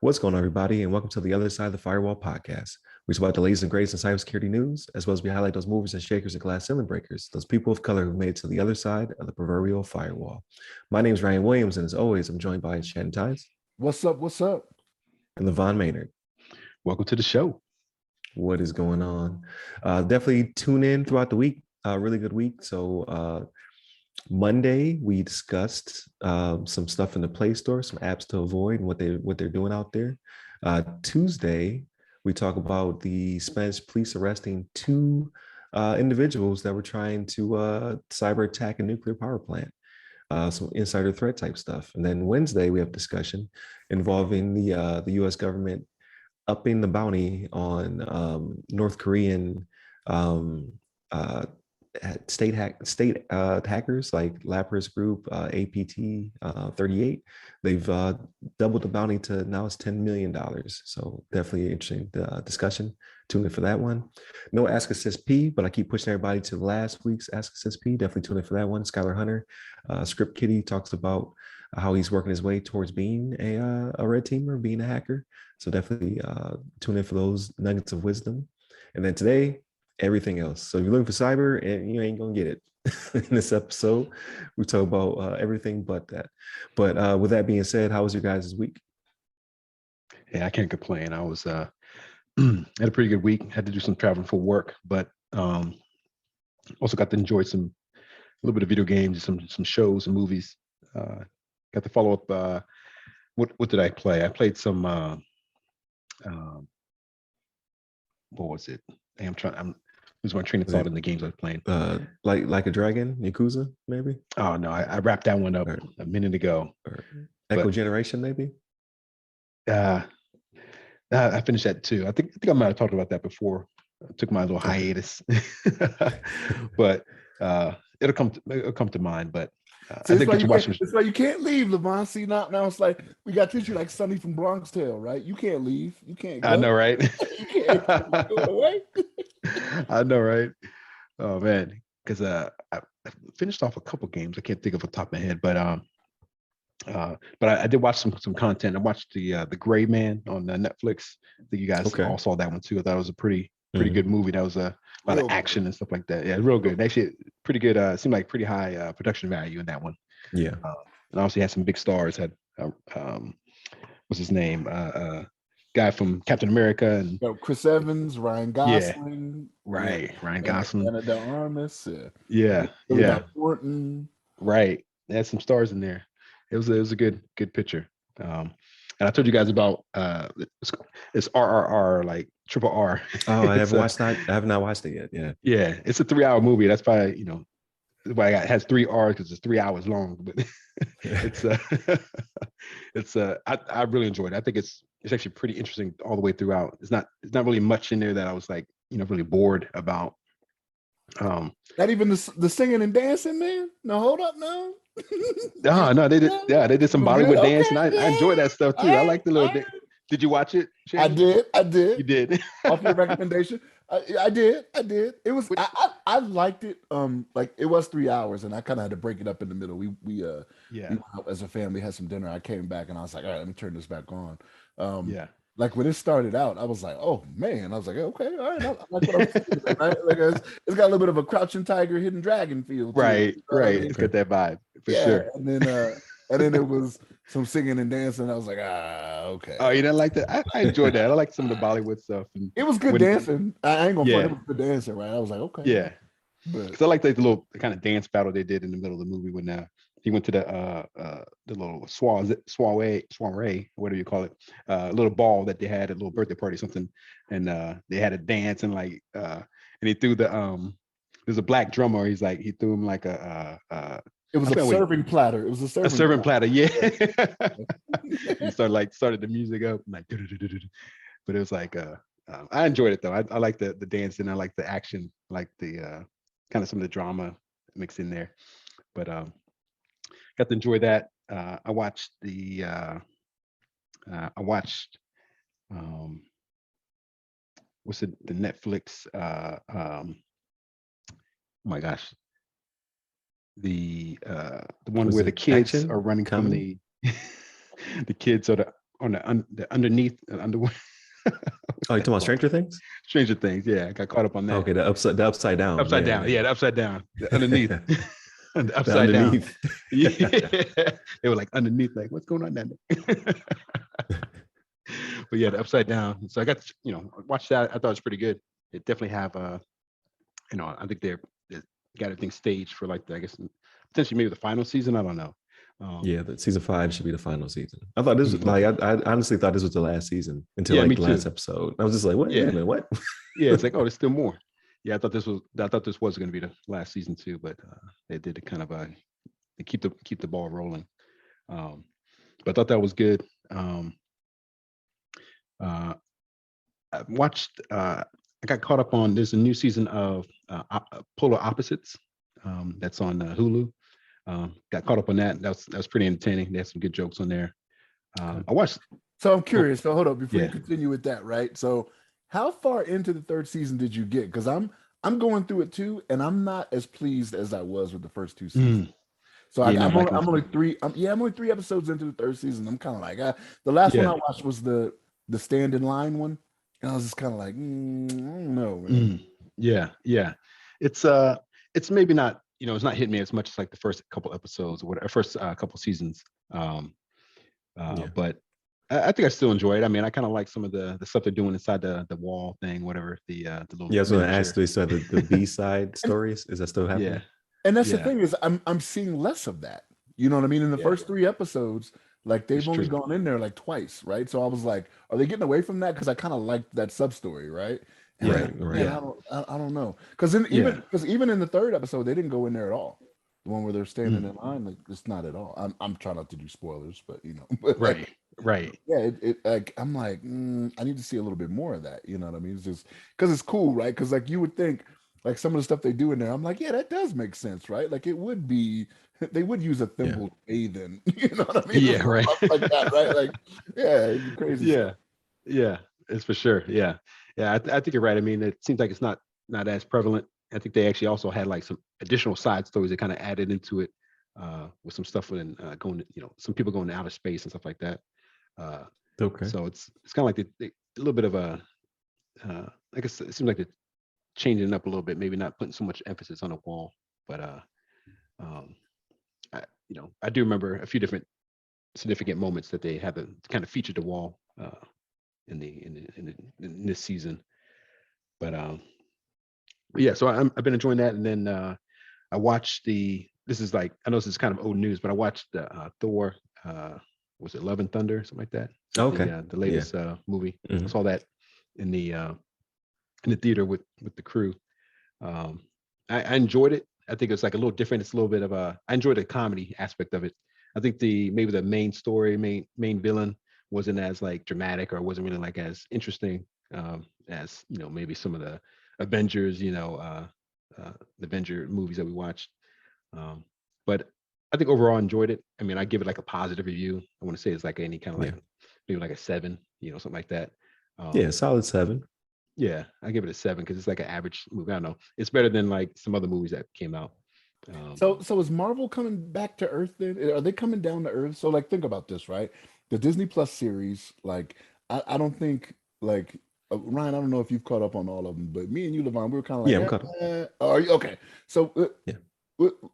What's going on, everybody, and welcome to the Other Side of the Firewall podcast. We talk about the latest and greatest in cybersecurity news, as well as we highlight those movers and shakers and glass ceiling breakers, those people of color who made it to the other side of the proverbial firewall. My name is Ryan Williams, and as always, I'm joined by Shannon What's up? What's up? and LaVon Maynard. Welcome to the show. What is going on? Definitely tune in throughout the week. Really good week. So Monday we discussed some stuff in the Play Store, some apps to avoid, and what they're doing out there. Tuesday we talk about the Spanish police arresting two individuals that were trying to cyber attack a nuclear power plant. Some insider threat type stuff. And then Wednesday we have discussion involving the U.S. government upping the bounty on North Korean state hackers like Lapras Group, APT 38. They've doubled the bounty to now it's $10 million. So definitely interesting discussion. Tune in for that one. No Ask Us SP, but I keep pushing everybody to last week's Ask Us SP. Definitely tune in for that one. Skylar Hunter, Script Kitty talks about how he's working his way towards being a red teamer, being a hacker. So definitely tune in for those nuggets of wisdom. And then today, everything else. So if you're looking for cyber, and you ain't gonna get it in this episode. We talk about everything but that. But with that being said, how was your guys' week? Yeah, I can't complain. I was had a pretty good week. Had to do some traveling for work, but also got to enjoy a little bit of video games, some shows and movies. Got to follow up. What did I play? I played some. What was it? I'm losing my train of thought in the games I was playing. Like a Dragon, Yakuza, maybe. Oh no, I wrapped that one up a minute ago. Echo Generation, maybe. I finished that too. I think I might have talked about that before. I took my little hiatus, but it'll come to mind. But I think that's why you can't leave, LaVon. See, now it's like we got to treat you like Sonny from Bronx Tale, right? You can't leave. You can't go. I know, right? You can't go away. I know, right? Oh man, because I finished off a couple games. I can't think of the top of my head, but I did watch some content. I watched the Gray Man on Netflix. I think you guys all saw that one too. I thought it was a pretty good movie. That was a lot of action and stuff like that. Yeah, real good. Actually, pretty good. Seemed like pretty high production value in that one. Yeah, and obviously had some big stars. Had what's his name? Guy from Captain America and Chris Evans, Ryan Gosling. Yeah, right, Ryan Gosling. Ana de Armas. Yeah. Thornton. Right. They had some stars in there. It was a good picture. And I told you guys about it's RRR, like triple R. Oh, I haven't watched that. I have not watched it yet. Yeah, it's a 3-hour movie. That's probably why it has 3 R's because it's 3 hours long. But I really enjoyed it. I think it's actually pretty interesting all the way throughout. It's not really much in there that I was like really bored about. Not even the singing and dancing, man. No, hold up, no. No, they did. Yeah, they did some Bollywood dance, and I enjoyed that stuff too. I like the little. Did you watch it, Shannon? I did. You did. Off your recommendation, I did. It was. I liked it. Like it was 3 hours, and I kind of had to break it up in the middle. We went out as a family, had some dinner. I came back, and I was like, all right, let me turn this back on. Like when it started out, I was like, "Oh man!" I was like, "Okay, all right." I like what I'm seeing, right? Like it's got a little bit of a Crouching Tiger, Hidden Dragon feel. Right. It's got that vibe for sure. And then it was some singing and dancing. I was like, okay. Oh, you didn't like that? I enjoyed that. I like some of the Bollywood stuff. And it was good dancing. I ain't gonna front. It was good dancing, right? I was like, okay. Yeah. Because I like the little kind of dance battle they did in the middle of the movie when he went to the little soiree, whatever you call it, little ball that they had, a little birthday party, something, and they had a dance and and he threw there's a black drummer. He threw him like it was a serving platter. It was a serving platter. Yeah. He started the music up like, but it was like I enjoyed it though. I like the dancing. I like the action, like the kind of some of the drama mixed in there, but got to enjoy that. I watched what's it, the Netflix oh my gosh, the one Was where the it kids action? are running from Comedy? the kids are the underneath under Oh, you talking about Stranger Things? Stranger Things. Yeah, I got caught up on that. Okay, the upside down. Upside Yeah, down. Yeah, the upside down. The underneath. The the upside down. underneath. Yeah. They were like underneath, like, what's going on down there? But yeah, the upside down. So I got watched that. I thought it was pretty good. They definitely have I think they got everything staged for like I guess potentially maybe the final season. I don't know. Yeah, the season 5 should be the final season. I thought this was Mhm. like I honestly thought this was the last season until Yeah, like me the last too. episode. I was just like, wait a Yeah. minute, what? Yeah, it's like, oh, there's still more. Yeah, I thought this was going to be the last season too, but they did it kind of they keep the ball rolling. But I thought that was good. I watched. I got caught up on. There's a new season of Polar Opposites. That's on Hulu. Got caught up on that. That was pretty entertaining. They had some good jokes on there. I watched. So I'm curious. So hold up before Yeah. you continue with that, right? So how far into the third season did you get? Because I'm going through it too, and I'm not as pleased as I was with the first 2 seasons. So Yeah, I'm only 3. I'm only 3 episodes into the third season. I'm kind of like, the last one I watched was the Stand in Line one, and I was just kind of like, I don't know, man. Yeah. It's maybe not. It's not hitting me as much as like the first couple episodes or whatever, first couple seasons. But I think I still enjoy it. I mean, I kind of like some of the stuff they're doing inside the wall thing, whatever the little. Yeah, I was going to miniature. ask. They said the B-side stories. Is that still happening? Yeah. And that's the thing is, I'm seeing less of that. You know what I mean? In the first 3 episodes, like they've only gone in there like twice, right? So I was like, are they getting away from that? Because I kind of liked that sub story, right? And Right. Yeah, I don't know. Because even in the third episode, they didn't go in there at all. The one where they're standing in line, like it's not at all. I'm trying not to do spoilers, but but right. Yeah, I'm like, I need to see a little bit more of that. You know what I mean? It's just because it's cool, right? Because like you would think, like some of the stuff they do in there, I'm like, yeah, that does make sense, right? Like it would be, they would use a thimble to bathe in. You know what I mean? Yeah, right. Like that, right? Like, yeah, it'd be crazy. Yeah, it's for sure. Yeah. I think you're right. I mean, it seems like it's not as prevalent. I think they actually also had like some additional side stories that kind of added into it with some stuff when going to, some people going to outer space and stuff like that. Okay. So it's kind of like a little bit of a, I guess it seems like they're changing it up a little bit, maybe not putting so much emphasis on the wall, but I do remember a few different significant moments that they had to kind of feature the wall in this season. But yeah, so I've been enjoying that, and then I watched this is like, I know this is kind of old news, but I watched the Thor. Was it Love and Thunder, something like that? Okay. The latest movie. I saw that in the theater with the crew. I enjoyed it. I think it's like a little different. It's a little bit of I enjoyed the comedy aspect of it. I think maybe the main story, main villain wasn't as like dramatic, or wasn't really like as interesting as maybe some of the Avengers, the Avenger movies that we watched. But I think overall I enjoyed it. I mean, I give it like a positive review. I want to say it's like any kind of like maybe like a 7, something like that. Yeah, solid 7. Yeah, I give it a 7 because it's like an average movie. I don't know. It's better than like some other movies that came out. So is Marvel coming back to Earth then? Are they coming down to Earth? So like think about this, right? The Disney Plus series, like I don't think like Ryan, I don't know if you've caught up on all of them, but me and you, Levon, we were kind of like, I'm caught up. Are you okay? So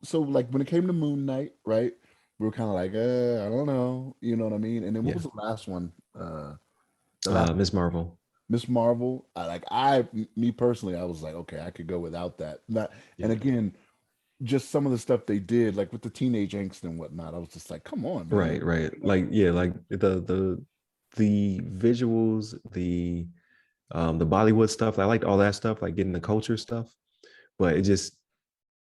so like when it came to Moon Knight, right? We were kind of like, I don't know, you know what I mean? And then what was the last one? Miss Marvel. Miss Marvel. Me personally, I was like, okay, I could go without that. And again, just some of the stuff they did, like with the teenage angst and whatnot, I was just like, come on, man. Right. Like like the visuals, the Bollywood stuff. I liked all that stuff, like getting the culture stuff, but it just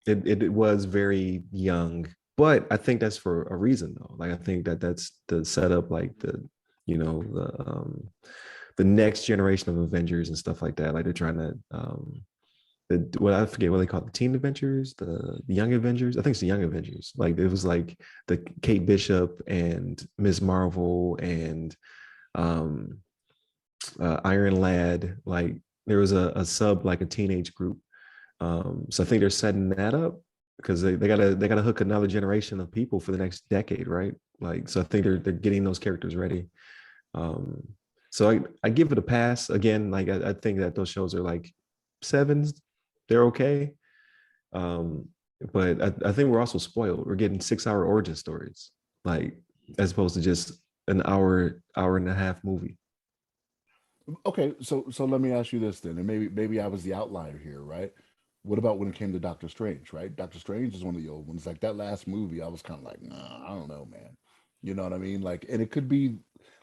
it was very young. But I think that's for a reason though. Like I think that's the setup, like the next generation of Avengers and stuff like that. Like they're trying to I forget what they call it, the Teen Avengers, the Young Avengers. I think it's the Young Avengers. Like it was like the Kate Bishop and Ms. Marvel and Iron Lad. Like there was a sub, like a teenage group. So I think they're setting that up because they gotta hook another generation of people for the next decade, right? Like, so I think they're getting those characters ready. So I give it a pass. Again, like I think that those shows are like sevens. They're okay. But I think we're also spoiled. We're getting 6-hour origin stories, like as opposed to just an hour and a half movie. Okay, so let me ask you this then, and maybe I was the outlier here, right? What about when it came to Doctor Strange, right? Doctor Strange is one of the old ones. Like that last movie, I was kind of like, nah, I don't know, man. You know what I mean? Like, and it could be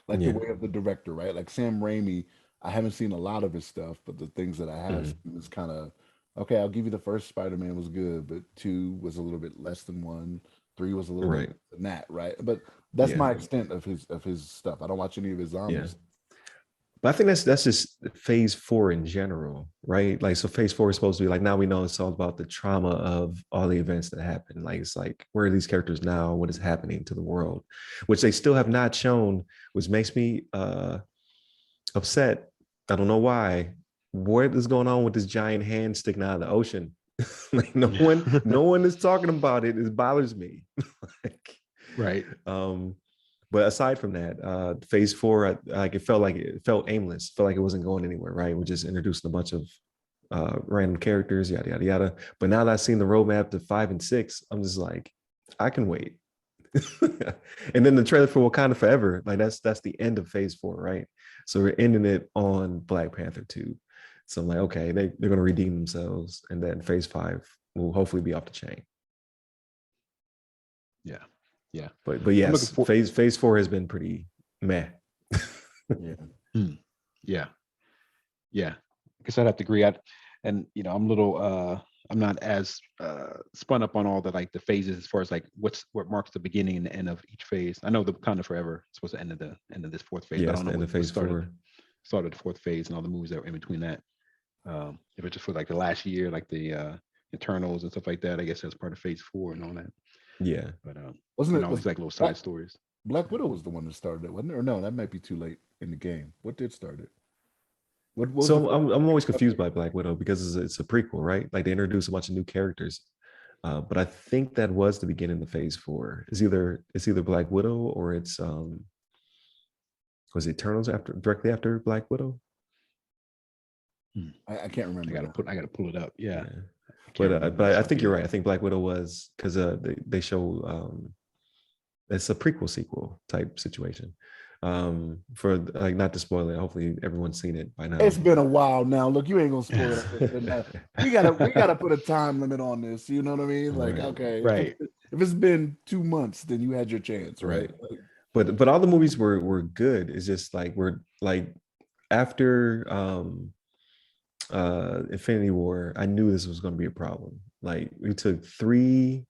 like the Yeah. way of the director, right? Like Sam Raimi, I haven't seen a lot of his stuff, but the things that I have Mhm. seen is kind of okay. I'll give you the first Spider-Man was good, but two was a little bit less than one. Three was a little bit Right. less than that, right? But that's Yeah. my extent of his stuff. I don't watch any of his Yeah. zombies. But I think that's just phase 4 in general, right? Like, so phase 4 is supposed to be like, now we know it's all about the trauma of all the events that happen. Like, it's like, where are these characters now? What is happening to the world? Which they still have not shown, which makes me upset. I don't know why. What is going on with this giant hand sticking out of the ocean? Like, no one is talking about it. It bothers me. Like, Right. but aside from that, phase 4, like it felt aimless. Felt like it wasn't going anywhere. Right, we just introducing a bunch of random characters, yada yada yada. But now that I've seen the roadmap to 5 and 6, I'm just like, I can wait. And then the trailer for Wakanda Forever, like that's the end of phase 4, right? So we're ending it on Black Panther 2. So I'm like, okay, they're gonna redeem themselves, and then phase 5 will hopefully be off the chain. Yeah. Yeah. But I'm looking yes, for phase 4 has been pretty meh. Yeah. yeah. Yeah. I guess I'd have to agree. And I'm a little I'm not as spun up on all the like the phases as far as like what marks the beginning and the end of each phase. I know the kind of forever is supposed to end of this fourth phase, but I Yes, don't the know end what of phase started 4. started the fourth phase and all the movies that were in between that. If it's just for like the last year, like the Eternals and stuff like that, I guess that's part of phase 4 and all that. Yeah. But Wasn't and it all was these like little side Black, stories. Black Widow was the one that started it, wasn't it? Or no, that might be too late in the game. What did start it? What was the So first? I'm always confused by Black Widow because it's a prequel, right? Like they introduce a bunch of new characters. But I think that was the beginning of phase 4. It's either Black Widow or it's was it Eternals after directly after Black Widow? I can't remember now. I gotta pull it up. Yeah. Yeah. I can't remember. But I So think you're right. I think Black Widow was because they show it's a prequel sequel type situation. For like, not to spoil it, hopefully everyone's seen it by now. It's been a while now. Look, you ain't gonna spoil it. We gotta put a time limit on this. You know what I mean? Like, Right. okay, Right. if it's been 2 months, then you had your chance, right? Right. But all the movies were good. It's just like we're like after Infinity War, I knew this was going to be a problem. Like, we took 3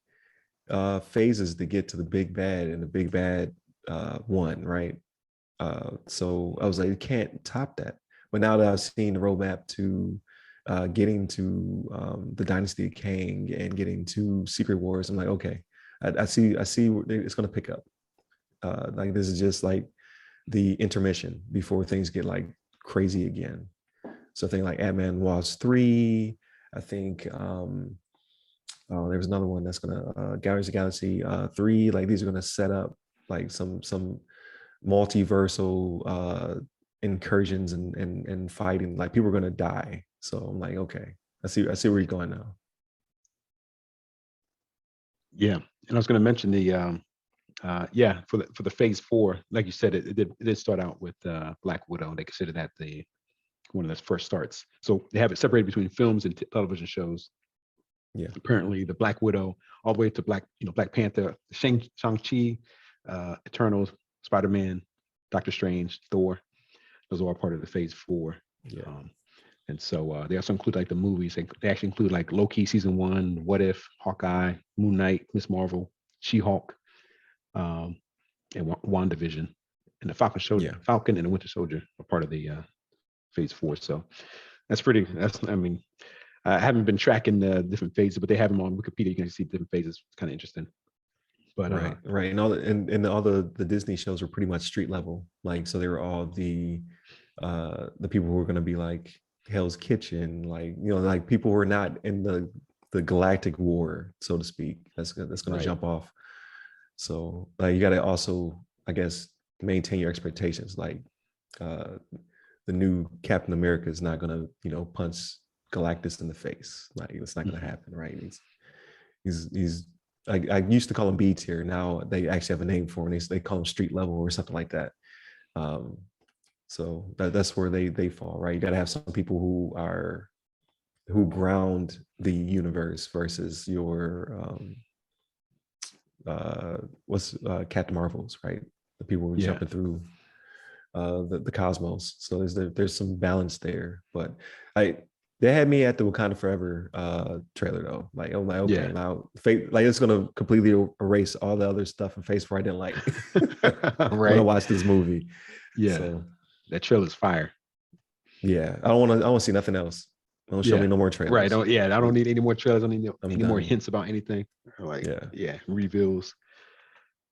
phases to get to the big bad, and the big bad won, right? So I was like, you can't top that. But now that I've seen the roadmap to getting to the Dynasty of Kang and getting to Secret Wars, I'm like, okay, I see it's going to pick up. Like, this is just like the intermission before things get like crazy again. So I think like Ant-Man Wasp 3. I think there was another one that's gonna Guardians of the Galaxy 3. Like, these are gonna set up like some multiversal incursions and fighting. Like, people are gonna die. So I'm like, okay, I see where you're going now. Yeah. And I was gonna mention the for the phase 4, like you said, it did start out with Black Widow. They consider that the one of those first starts. So they have it separated between films and television shows. Yeah. Apparently, the Black Widow, all the way to Black Panther, Shang-Chi, Eternals, Spider-Man, Doctor Strange, Thor. Those are all part of the phase 4. Yeah. And so they also include like the movies. They actually include like Loki season 1, What If, Hawkeye, Moon Knight, Miss Marvel, She-Hulk, and WandaVision. And the Falcon and the Winter Soldier are part of the phase 4. So I mean, I haven't been tracking the different phases, but they have them on Wikipedia. You can see different phases. It's kind of interesting. But right. And all the Disney shows were pretty much street level. Like, so they were all the people who were going to be like Hell's Kitchen, like, like people who were not in the the galactic war, so to speak. That's going to jump off. So like you got to also, I guess, maintain your expectations. Like the new Captain America is not going to, punch Galactus in the face. Like it's not going to happen, right? He's I used to call him B tier. Now they actually have a name for him. They call him street level or something like that. So that's where they fall, right? You got to have some people who ground the universe versus your Captain Marvels, right? The people who are jumping through the cosmos. So there's some balance there. But they had me at the Wakanda Forever trailer though. Like I'm like, okay, now like it's gonna completely erase all the other stuff in Phase 4 I didn't like. When I watched this movie. Yeah, so, that trailer's fire. Yeah, I don't want to see nothing else. Don't show me no more trailers. Right. I don't need any more trailers. I don't need any more hints about anything. Like, reveals.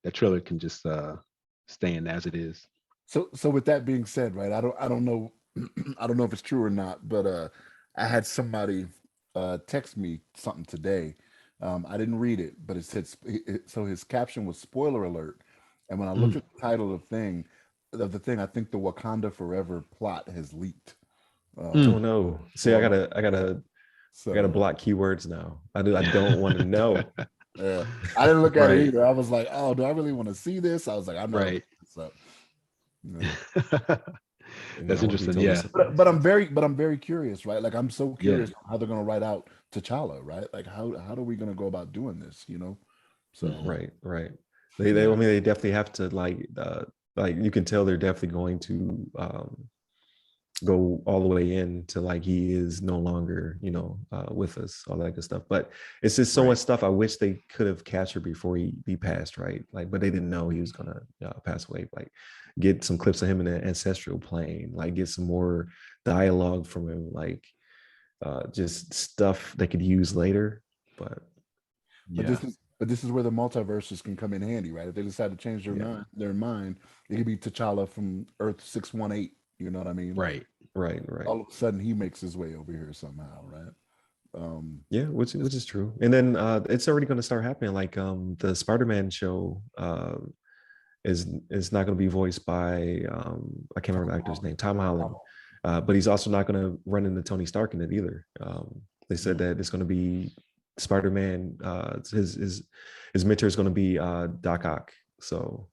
That trailer can just stand as it is. So with that being said, right? I don't know I don't know if it's true or not, but I had somebody text me something today. I didn't read it, but it said so his caption was spoiler alert. And when I looked at the title of the thing, I think the Wakanda Forever plot has leaked. Oh no! See, I gotta block keywords now. I don't want to know. Yeah, I didn't look at it either. I was like, oh, do I really want to see this? I was like, I'm not looking this up. Yeah. That's interesting. Yeah, but I'm very curious, right? Like I'm so curious how they're gonna write out T'Challa, right? Like how are we gonna go about doing this? So right. They definitely have to like you can tell they're definitely going to go all the way in to like he is no longer with us, all that good stuff. But it's just so much stuff I wish they could have captured before he passed, right? Like, but they didn't know he was gonna pass away. Like, get some clips of him in an ancestral plane, like get some more dialogue from him, like just stuff they could use later. But this is where the multiverses can come in handy, right? If they decide to change their mind, it could be T'Challa from Earth 618. You know what I mean? Right. All of a sudden, he makes his way over here somehow, right? Which is true. And then it's already going to start happening. Like the Spider-Man show is not going to be voiced by I can't remember the actor's name, Tom Holland, but he's also not going to run into Tony Stark in it either. They said that it's going to be Spider-Man. His mentor is going to be Doc Ock. So.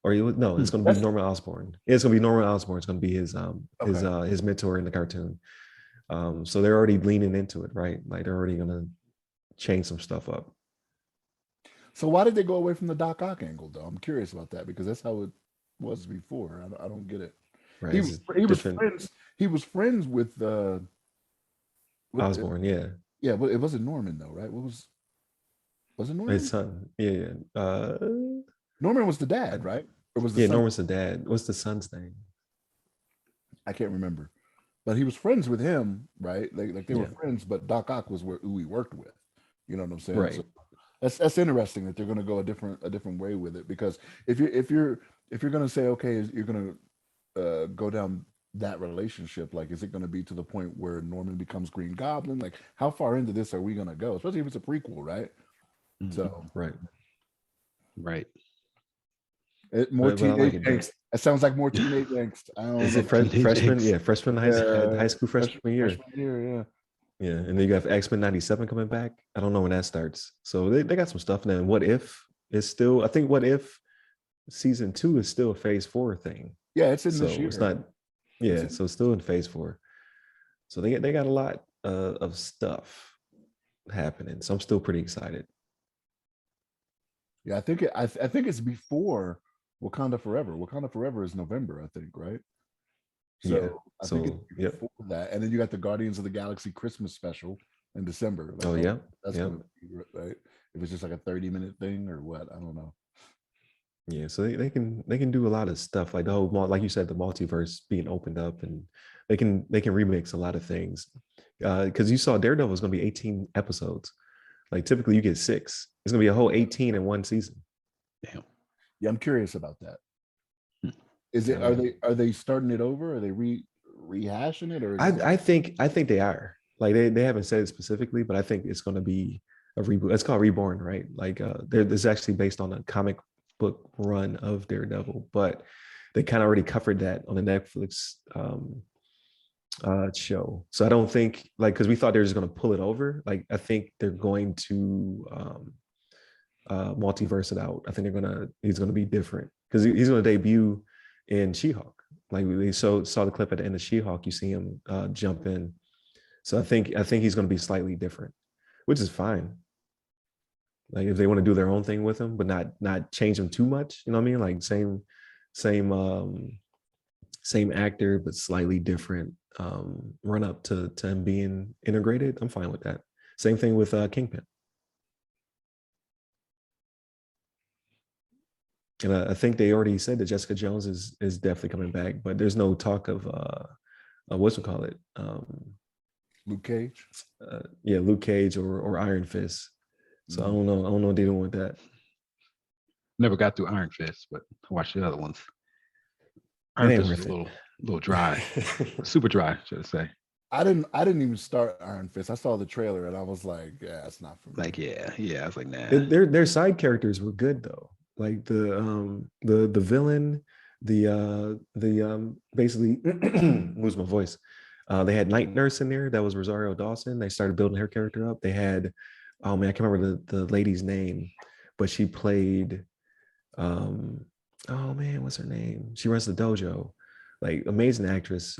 It's going to be Norman Osborn. It's going to be Norman Osborn. It's going to be his mentor in the cartoon. So they're already leaning into it, right? Like they're already going to change some stuff up. So why did they go away from the Doc Ock angle, though? I'm curious about that because that's how it was before. I don't get it. Right. He was friends with Osborn. Yeah, but it wasn't Norman though, right? Was it Norman? His son. Yeah. Norman was the dad, right? Or was Norman's the dad. What's the son's name? I can't remember, but he was friends with him, right? Like they were friends, but Doc Ock was who he worked with. You know what I'm saying? Right. So that's interesting that they're going to go a different way with it, because if you're going to say, okay, you're going to go down that relationship, like is it going to be to the point where Norman becomes Green Goblin? Like how far into this are we going to go? Especially if it's a prequel, right? So right. More teenage angst. It sounds like more teenage angst. Is it freshman? Yeah, freshman high school freshman year. Freshman year, yeah. And then you got X-Men 97 coming back. I don't know when that starts. So they got some stuff. And then What If is still, I think What If season 2 is still a phase 4 thing. Yeah, it's in this year. It's not, so it's still in phase 4. So they got a lot of stuff happening. So I'm still pretty excited. Yeah, I think it's before Wakanda Forever. Wakanda Forever is November, I think, right? So I think it's before that. And then you got the Guardians of the Galaxy Christmas special in December. Like, that's gonna be right. If it's just like a 30-minute thing or what, I don't know. Yeah, so they can do a lot of stuff, like the whole, like you said, the multiverse being opened up, and they can remix a lot of things. Because you saw Daredevil is going to be 18 episodes. Like typically you get 6. It's going to be a whole 18 in one season. Damn. Yeah, I'm curious about that. Is it? Are they starting it over? Are they rehashing it? Or I think they are. Like they haven't said it specifically, but I think it's going to be a reboot. It's called Reborn, right? Like there's actually based on a comic book run of Daredevil, but they kind of already covered that on the Netflix show. So I don't think like because we thought they were just going to pull it over. Like I think they're going to multiverse it out. I think he's gonna be different because he's gonna debut in She-Hulk. Like we saw the clip at the end of She-Hulk, you see him jump in. So I think he's gonna be slightly different, which is fine. Like if they want to do their own thing with him, but not change him too much, you know what I mean? Like same actor, but slightly different run up to him being integrated. I'm fine with that. Same thing with Kingpin. And I think they already said that Jessica Jones is definitely coming back, but there's no talk of what's we call it, Luke Cage. Yeah, Luke Cage or Iron Fist. So I don't know what they're doing with that. Never got through Iron Fist, but I watched the other ones. It Iron ain't Fist was worth a little dry, super dry, should I say? I didn't even start Iron Fist. I saw the trailer and I was like, yeah, it's not for me. Like, yeah. I was like, nah. Their side characters were good though. Like the villain, basically lose my voice. They had Night Nurse in there. That was Rosario Dawson. They started building her character up. They had, oh man, I can't remember the lady's name, but she played, oh man, what's her name? She runs the dojo. Like amazing actress.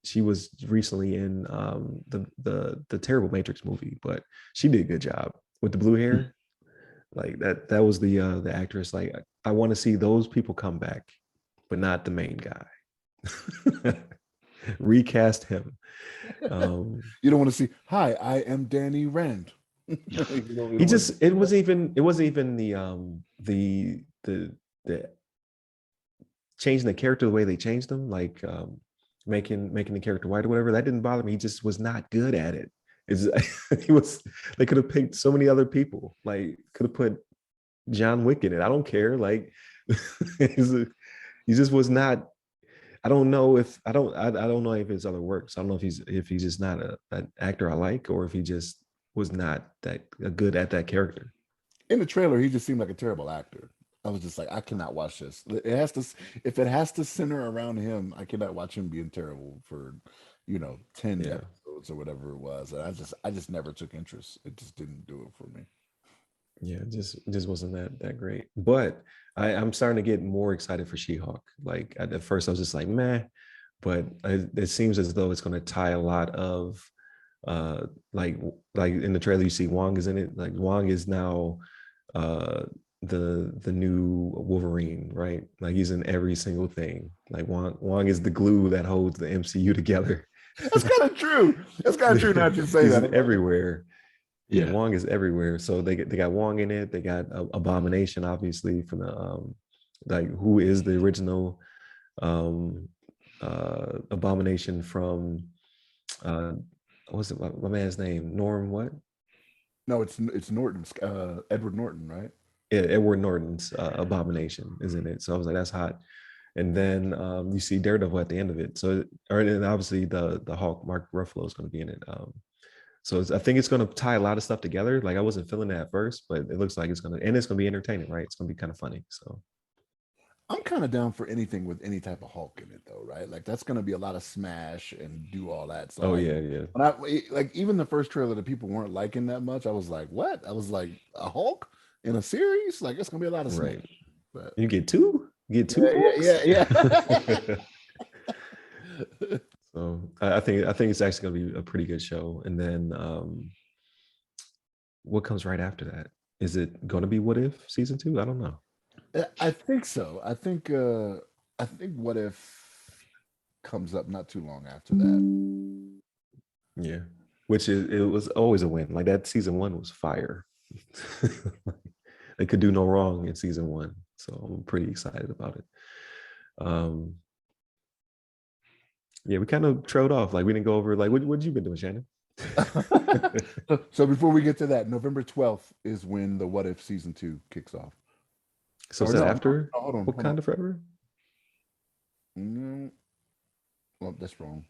She was recently in the terrible Matrix movie, but she did a good job with the blue hair. Like that was the actress. Like I want to see those people come back, but not the main guy. Recast him. You don't want to see, hi, I am Danny Rand. It wasn't even the changing the character the way they changed them, like making the character white or whatever. That didn't bother me. He just was not good at it. They could have picked so many other people. Like could have put John Wick in it. I don't care. Like he just was not. I don't know if his other works. I don't know if he's just not an actor I like, or if he just was not that good at that character. In the trailer, he just seemed like a terrible actor. I was just like, I cannot watch this. If it has to center around him, I cannot watch him being terrible for 10 episodes or whatever it was. And I just never took interest. It just didn't do it for me. Yeah, it just wasn't that great. But I'm starting to get more excited for She-Hulk. Like at first I was just like, meh, but it seems as though it's going to tie a lot of like in the trailer you see Wong is in it. Like Wong is now the new Wolverine, right? Like he's in every single thing. Like Wong is the glue that holds the MCU together. That's kind of true. That's kind of true. Not to say he's that everywhere. Yeah, Wong is everywhere. So they got Wong in it. They got Abomination, obviously, from the like who is the original Abomination from what's it, my man's name? Norm what? No, it's Norton's Edward Norton, right? Yeah, Edward Norton's Abomination is in it. So I was like, that's hot. And then you see Daredevil at the end of it. So and obviously the Hulk, Mark Ruffalo, is going to be in it. So I think it's going to tie a lot of stuff together. Like I wasn't feeling that at first, but it looks like it's going to be entertaining, right? It's going to be kind of funny. So I'm kind of down for anything with any type of Hulk in it, though, right? Like that's going to be a lot of smash and do all that. So yeah. When like even the first trailer that people weren't liking that much, I was like, what? I was like, a Hulk in a series? Like it's going to be a lot of smash. Right. But you get two. Yeah. So I think it's actually going to be a pretty good show. And then what comes right after that? Is it going to be What If season 2? I don't know. I think so. I think What If comes up not too long after that. Yeah, it was always a win. Like that season 1 was fire. They could do no wrong in season 1, so I'm pretty excited about it. Yeah, we kind of trailed off. Like we didn't go over like what you been doing, Shannon? So before we get to that, November 12th is when the What If season 2 kicks off. So is that after hold on. Wakanda Forever? No. Well, that's wrong.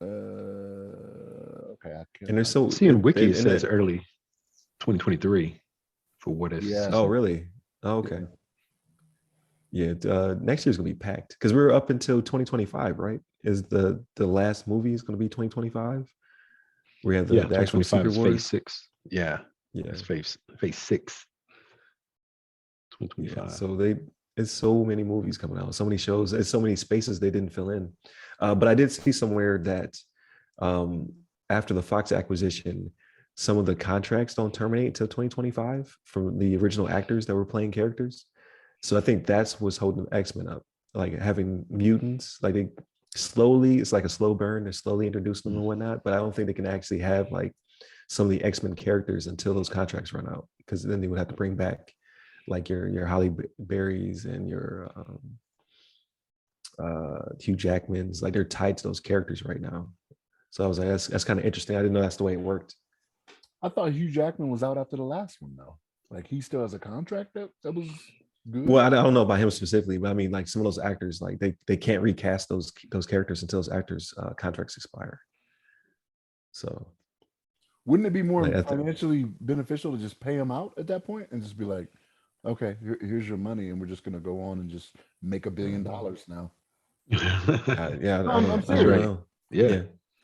Okay, I can. And they're so Seeing Wiki and says early 2023 for what if. Yeah. oh really? Oh, okay. Yeah, next year's gonna be packed because we're up until 2025, right? Is the last movie is gonna be 2025? We have the actual 2025 Secret is Wars. phase 6. Yeah, Yeah, it's phase 6. yeah. 2025. So it's so many movies coming out, so many shows, it's so many spaces they didn't fill in. But I did see somewhere that um, after the Fox acquisition, some of the contracts don't terminate until 2025 from the original actors that were playing characters. So I think that's what's holding X-Men up, like having mutants, like they slowly, it's like a slow burn. They're slowly introducing them and whatnot, but I don't think they can actually have like some of the X-Men characters until those contracts run out, because then they would have to bring back like your Holly Berries and your Hugh Jackmans, like they're tied to those characters right now. So I was like, that's kind of interesting. I didn't know that's the way it worked. I thought Hugh Jackman was out after the last one though. Like he still has a contract that was good. Well, I don't know about him specifically, but I mean, like some of those actors, like they can't recast those characters until those actors' contracts expire. So, Wouldn't it be more like, financially beneficial to just pay him out at that point and just be like, okay, here's your money, and we're just gonna go on and just make $1 billion now? yeah, No, I I'm don't serious. know. Yeah.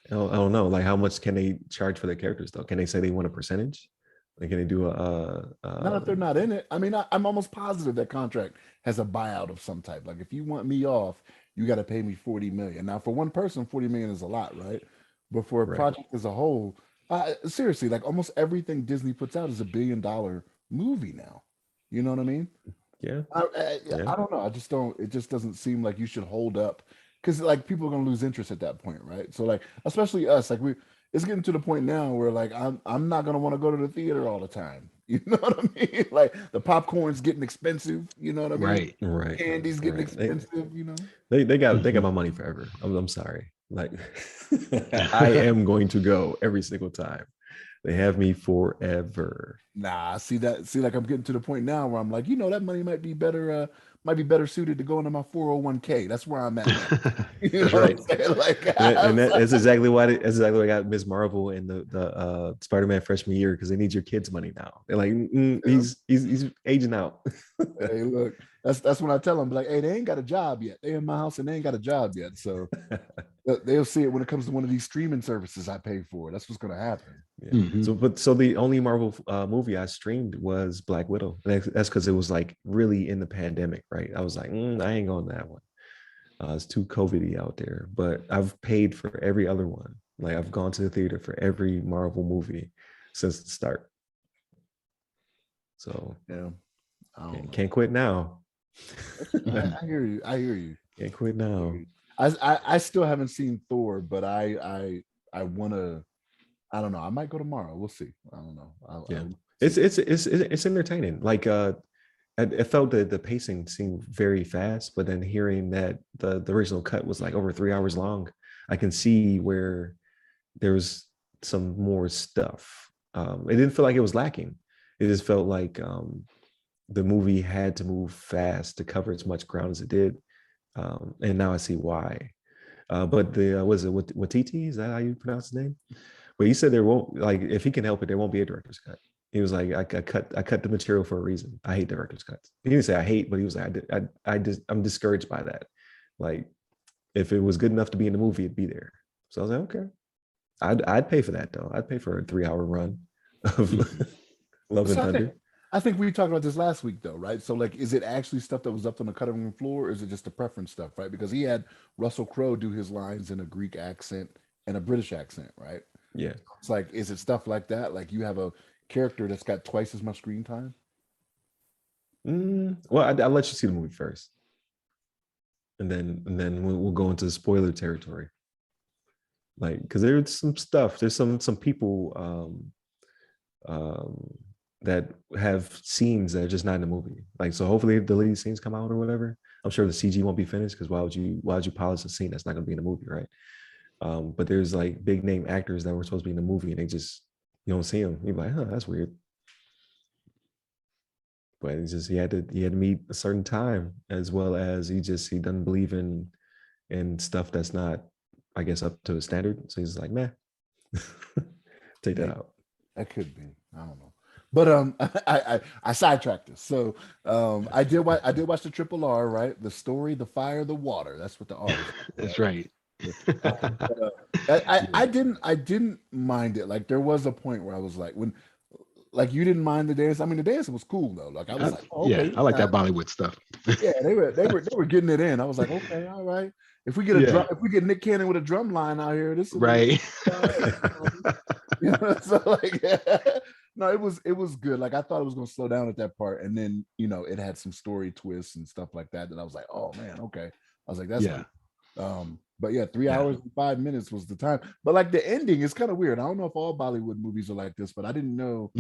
I don't know. Like, how much can they charge for their characters though? Can they say they want a percentage? Like, can they do Not if they're not in it. I mean, I'm almost positive that contract has a buyout of some type. Like, if you want me off, you got to pay me 40 million. Now, for one person, 40 million is a lot, right? But for a right? project as a whole, seriously, like almost everything Disney puts out is $1 billion movie now. You know what I mean? Yeah, I don't know. I just don't. It just doesn't seem like you should hold up because like people are gonna lose interest at that point, right? So like, especially us, like it's getting to the point now where like I'm not gonna want to go to the theater all the time. You know what I mean? Like the popcorn's getting expensive. You know what I mean? right. Candy's getting expensive. You know? They got my money forever. I'm sorry. Like, I am going to go every single time. They have me forever. Nah, see that. See, like I'm getting to the point now where I'm like, that money might be better suited to go into my 401k. That's where I'm at now. You know That's what right. I'm saying? Like, And that's exactly why I got Ms. Marvel in the Spider-Man freshman year, because they need your kids' money now. They're like, he's aging out. hey, look, that's when I tell them, like, hey, they ain't got a job yet. They in my house and they ain't got a job yet. So they'll see it when it comes to one of these streaming services I pay for. That's what's gonna happen. Yeah. Mm-hmm. So the only Marvel movie I streamed was Black Widow. That's because it was like really in the pandemic, right? I was like, I ain't going that one. It's too COVID-y out there. But I've paid for every other one. Like, I've gone to the theater for every Marvel movie since the start. So Yeah, can't quit now. I hear you. I hear you. Can't quit now. I still haven't seen Thor, but I want to. I don't know. I might go tomorrow. We'll see. I don't know. It's entertaining. Like, I felt that the pacing seemed very fast, but then hearing that the original cut was like over 3 hours long, I can see where there was some more stuff. It didn't feel like it was lacking. It just felt like the movie had to move fast to cover as much ground as it did, and now I see why. But the was it Watiti? Is that how you pronounce his name? But he said there won't, like, if he can help it, there won't be a director's cut. He was like, I cut the material for a reason. I hate director's cuts. He didn't say I hate, but he was like, I'm discouraged by that. Like, if it was good enough to be in the movie, it'd be there. So I was like, okay, I'd pay for that though. I'd pay for a 3 hour run of Love and Thunder. I think we talked about this last week though, right? So like, is it actually stuff that was up on the cutting room floor, or is it just the preference stuff, right? Because he had Russell Crowe do his lines in a Greek accent and a British accent, right? Yeah. It's like, is it stuff like that? Like you have a character that's got twice as much screen time? Well, I'll let you see the movie first, and then we'll go into spoiler territory. Like, because there's some stuff. There's some people that have scenes that are just not in the movie. Like, so hopefully the deleted scenes come out or whatever. I'm sure the CG won't be finished, because why would you polish a scene that's not going to be in the movie, right? But there's like big name actors that were supposed to be in the movie, and they just, you don't see them. You're like, that's weird. But it's just he had to meet a certain time, as well as he doesn't believe in stuff that's not I guess, up to his standard. So he's like, man, take that out. That could be. I don't know. But I sidetracked this. So I did watch the Triple R, right? The Story, the Fire, the Water. That's what the R is. That's right. I didn't mind it. Like there was a point where I was like, when like you didn't mind the dance. I mean, the dancing was cool though. Like I was like, oh, okay, I like that Bollywood stuff. Yeah, they were getting it in. I was like, okay, all right. If we get if we get Nick Cannon with a drum line out here, this is right. You know, so like no, it was good. Like I thought it was gonna slow down at that part, and then it had some story twists and stuff like that. That I was like, oh man, okay. I was like, that's good. But yeah, 3 hours and 5 minutes was the time. But like the ending is kind of weird. I don't know if all Bollywood movies are like this, but I didn't know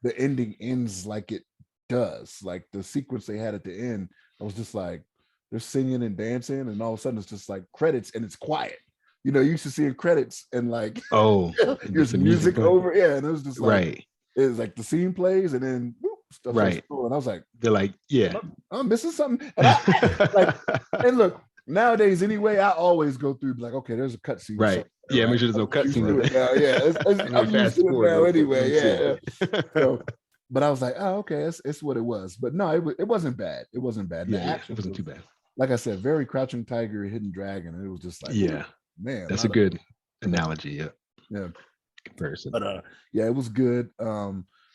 the ending ends like it does. Like the sequence they had at the end, I was just like, they're singing and dancing, and all of a sudden it's just like credits and it's quiet. You used to seeing credits and like there's music over, and it was just like it was like the scene plays and then whoop, stuff and I was like, they're like, I'm missing something. And and look, nowadays anyway, I always go through like, okay, there's a cut scene. Right. Yeah, make sure there's no cut scene. I'm used to it now anyway. So, but I was like, oh, okay, it's what it was. But no, it wasn't bad. It wasn't bad. It wasn't too bad. Like I said, very Crouching Tiger, Hidden Dragon. And it was just like, man. That's a good analogy. Yeah. Comparison. But it was good.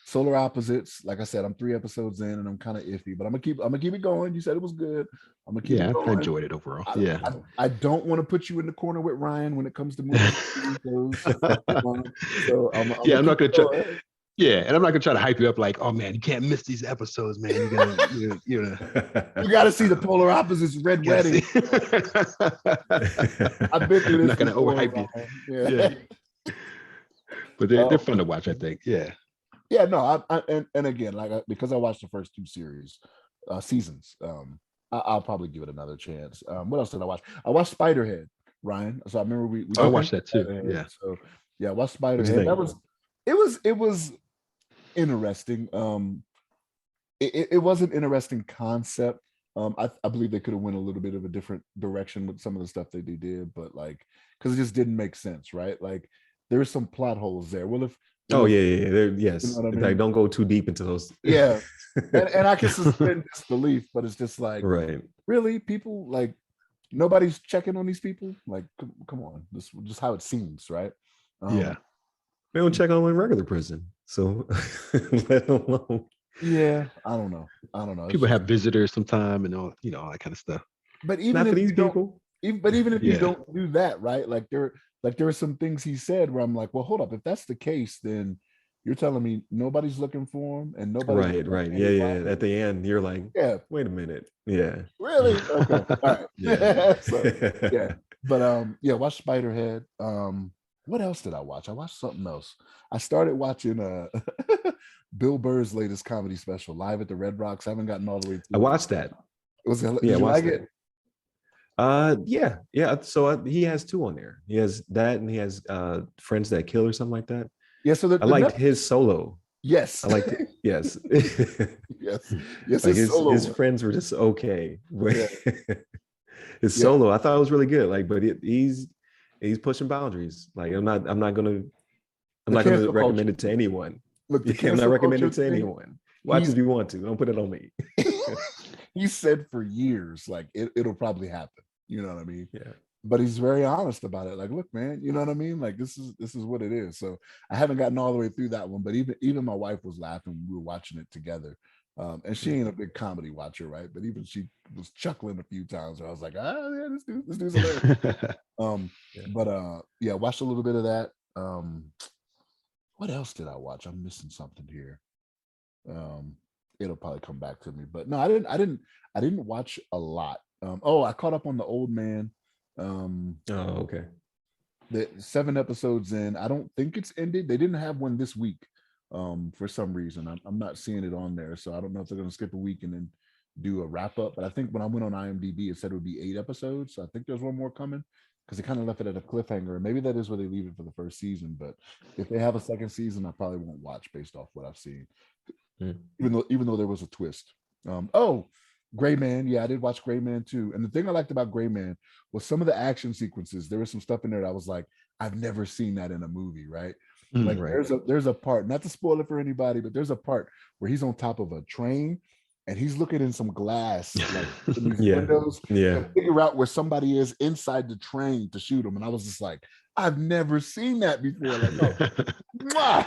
Solar Opposites, like I said, I'm 3 episodes in and I'm kind of iffy, but I'm gonna keep it going. You said it was good. I'm gonna keep it going. I enjoyed it overall. I don't want to put you in the corner with Ryan when it comes to movies. So I'm not gonna try. Yeah, and I'm not gonna try to hype you up like, oh man, you can't miss these episodes, man. You gotta see the Polar Opposites Red Wedding. I've been through this. I'm not gonna overhype you. Yeah. But they're fun to watch, I think. Yeah. Yeah, no, and again, because I watched the first 2 seasons, I'll probably give it another chance. What else did I watch? I watched Spiderhead, Ryan. So I remember we I watched that too. Spiderhead. So yeah, I watched Spiderhead. It was interesting. It was an interesting concept. I believe they could have went a little bit of a different direction with some of the stuff that they did, but like because it just didn't make sense, right? Like there's some plot holes there. Well, if yes. You know what I mean? Like, don't go too deep into those. Yeah, and I can suspend disbelief, but it's just like, really, people like nobody's checking on these people. Like, come on, this is just how it seems, right? They don't check on them in regular prison, so let alone. Yeah, I don't know. People have visitors sometime and all that kind of stuff. But even if these people, even if you don't do that, right? Like there are some things he said where I'm like, well, hold up. If that's the case, then you're telling me nobody's looking for him and nobody. Right. Yeah. At the end, you're like, wait a minute. Yeah. Really? Okay. All right. But watch Spiderhead. What else did I watch? I watched something else. I started watching Bill Burr's latest comedy special, Live at the Red Rocks. I haven't gotten all the way through. I watched that. Did you like it? Yeah. So he has 2 on there. He has that, and he has Friends That Kill or something like that. Yeah. So I liked his solo. Yes, I liked it. Yes. yes. Like his friends were just okay. His solo, I thought it was really good. Like, but he's pushing boundaries. Like, I'm not gonna recommend it to anyone. Look, I'm not recommending it to anyone. Watch if you want to. Don't put it on me. He said for years, like it'll probably happen. You know what I mean? Yeah. But he's very honest about it. Like, look, man, you know what I mean? Like this is what it is. So I haven't gotten all the way through that one, but even my wife was laughing. We were watching it together. And she ain't a big comedy watcher, right? But even she was chuckling a few times. Where I was like, this dude's hilarious. Watched a little bit of that. What else did I watch? I'm missing something here. It'll probably come back to me. But no, I didn't watch a lot. I caught up on The Old Man. Okay. The 7 episodes in. I don't think it's ended. They didn't have one this week. For some reason, I'm not seeing it on there, so I don't know if they're going to skip a week and then do a wrap up. But I think when I went on IMDb, it said it would be 8 episodes. So I think there's one more coming because they kind of left it at a cliffhanger. And maybe that is where they leave it for the first season. But if they have a second season, I probably won't watch based off what I've seen. Even though there was a twist. Gray Man, yeah, I did watch Gray Man too. And the thing I liked about Gray Man was some of the action sequences. There was some stuff in there that I was like, I've never seen that in a movie, right? Like Right. there's a part, not to spoil it for anybody, but there's a part where he's on top of a train and he's looking in some glass, like in these Yeah. windows, Yeah. to figure out where somebody is inside the train to shoot him. And I was just like, I've never seen that before. Like,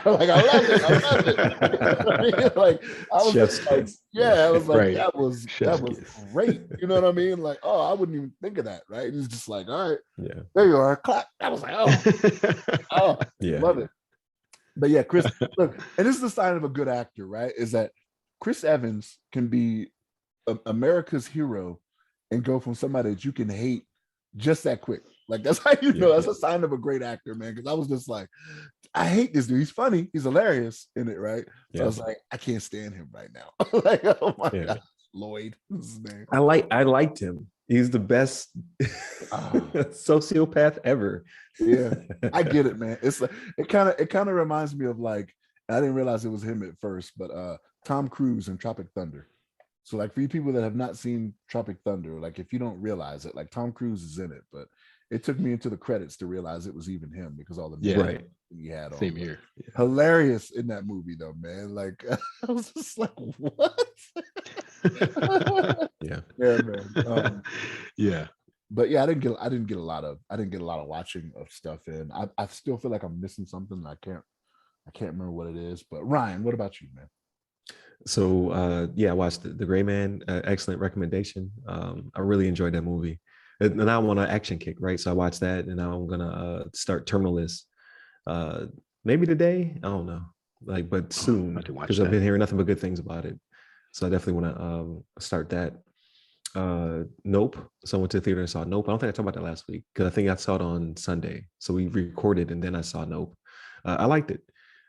like I love it. I love it. Like I was Chef's just like, kiss. yeah, I was like, Right. that was great. You know what I mean? Like, oh, I wouldn't even think of that, right? And it's just like, all right, Yeah. there you are. Clap. I was like, oh, Yeah. love it. But yeah, Chris, look, and this is the sign of a good actor, right? Is that Chris Evans can be America's hero and go from somebody that you can hate just that quick. Like that's how you know that's a sign of a great actor, man. Because I was just like, I hate this dude. He's funny, he's hilarious in it, right? So I was like, I can't stand him right now. Like, oh my god, Lloyd, this is his name. I liked him. He's the best sociopath ever. Yeah, I get it, man. It's like it kind of reminds me of like, I didn't realize it was him at first, but Tom Cruise in Tropic Thunder. So like for you people that have not seen Tropic Thunder, like if you don't realize it, like Tom Cruise is in it, but it took me into the credits to realize it was even him because all the right he had on. Same here. Hilarious in that movie though, man. Like I was just like, what? Yeah, man. Yeah. But yeah, I didn't get a lot of watching of stuff in. I still feel like I'm missing something. I can't remember what it is. But Ryan, what about you, man? So I watched the Gray Man. Excellent recommendation. I really enjoyed that movie, and I want an action kick, right? So I watched that, and now I'm gonna start Terminal List. Maybe today, I don't know, like, but soon, because I've been hearing nothing but good things about it. So I definitely want to start that. Nope. So I went to the theater and saw Nope. I don't think I talked about that last week because I think I saw it on Sunday. So we recorded and then I saw Nope. I liked it.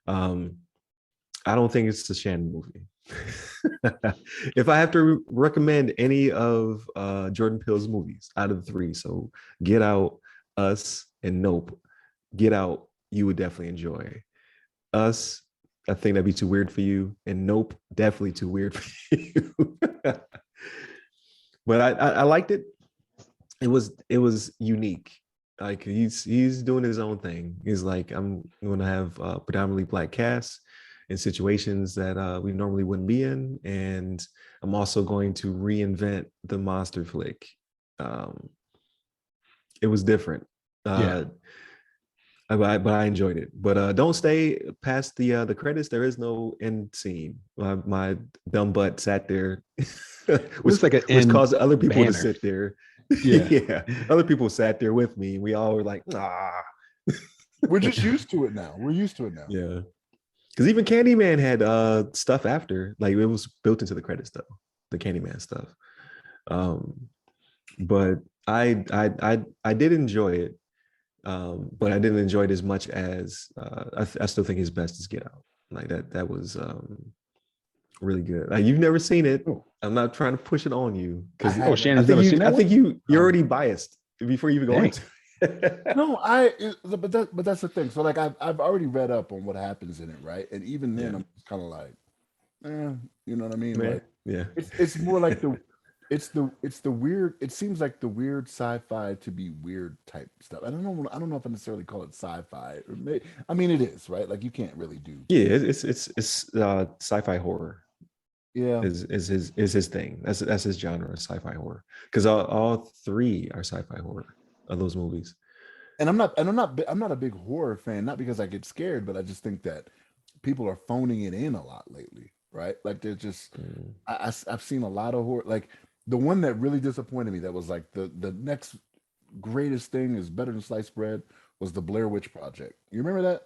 I don't think it's a Shannon movie. If I have to recommend any of Jordan Peele's movies out of the three, so Get Out, Us, and Nope. Get Out, you would definitely enjoy. Us, I think that'd be too weird for you, and Nope, definitely too weird for you. But I liked it. It was unique. Like he's doing his own thing. He's like, I'm going to have predominantly Black cast in situations that we normally wouldn't be in, and I'm also going to reinvent the monster flick. It was different. But I enjoyed it. But don't stay past the credits. There is no end scene. My dumb butt sat there, which caused other people to sit there. Yeah, other people sat there with me. We all were like, ah. We're just used to it now. We're used to it now. Yeah, because even Candyman had stuff after, like it was built into the credits though, the Candyman stuff. But I did enjoy it. But I didn't enjoy it as much as I still think his best is Get Out. Like that was really good. Like you've never seen it. I'm not trying to push it on you because Shannon's never seen that. I think you're already biased before you even go into it. No, but that's the thing. So like I've already read up on what happens in it, right? And even then I'm kind of like, you know what I mean? Like, it's more like it's the weird. It seems like the weird sci-fi to be weird type stuff. I don't know if I necessarily call it sci-fi. I mean, it is, right? Like you can't really do. Yeah, it's sci-fi horror. Yeah, is his thing. That's his genre, sci-fi horror. Because all three are sci-fi horror of those movies. And I'm not a big horror fan. Not because I get scared, but I just think that people are phoning it in a lot lately, right? Like they're just. I've seen a lot of horror. Like the one that really disappointed me, that was like the next greatest thing is better than sliced bread, was the Blair Witch Project. You remember that?